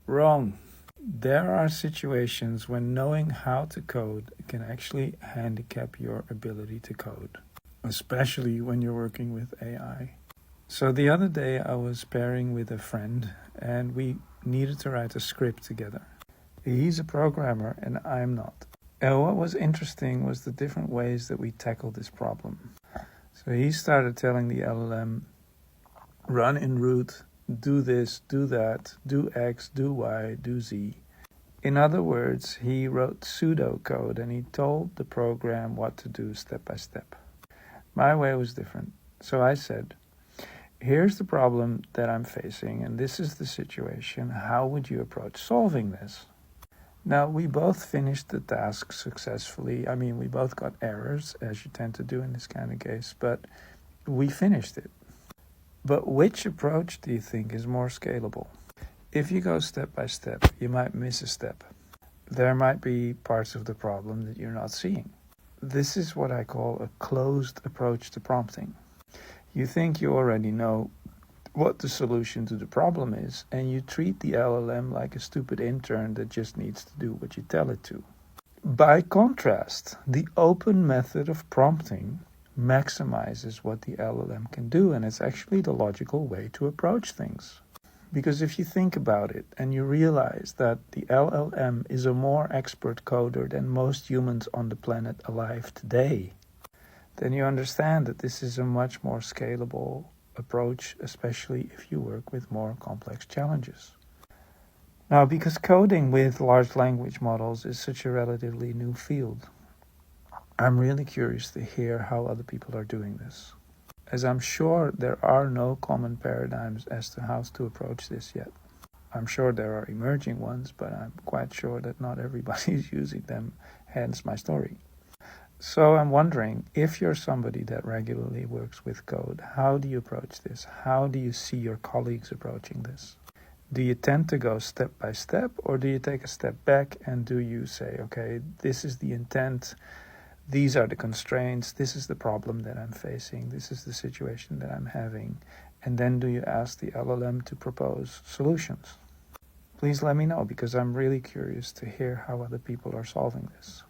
Wrong. There are situations when knowing how to code can actually handicap your ability to code, especially when you're working with AI. So the other day I was pairing with a friend and we needed to write a script together. He's a programmer and I'm not. And what was interesting was the different ways that we tackled this problem. So he started telling the LLM, run in root, do this, do that, do X, do Y, do Z. In other words, he wrote pseudocode and he told the program what to do step by step. My way was different. So I said, here's the problem that I'm facing and this is the situation. How would you approach solving this? Now, we both finished the task successfully. I mean, we both got errors, as you tend to do in this kind of case, but we finished it. But which approach do you think is more scalable? If you go step by step, you might miss a step. There might be parts of the problem that you're not seeing. This is what I call a closed approach to prompting. You think you already know what the solution to the problem is, and you treat the LLM like a stupid intern that just needs to do what you tell it to. By contrast, the open method of prompting maximizes what the LLM can do, and it's actually the logical way to approach things. Because if you think about it and you realize that the LLM is a more expert coder than most humans on the planet alive today, then you understand that this is a much more scalable approach, especially if you work with more complex challenges. Now, because coding with large language models is such a relatively new field, I'm really curious to hear how other people are doing this, as I'm sure there are no common paradigms as to how to approach this yet. I'm sure there are emerging ones, but I'm quite sure that not everybody is using them, hence my story. So I'm wondering, if you're somebody that regularly works with code, how do you approach this? How do you see your colleagues approaching this? Do you tend to go step by step, or do you take a step back and do you say, okay, this is the intent, these are the constraints, this is the problem that I'm facing, this is the situation that I'm having, and then do you ask the LLM to propose solutions? Please let me know, because I'm really curious to hear how other people are solving this.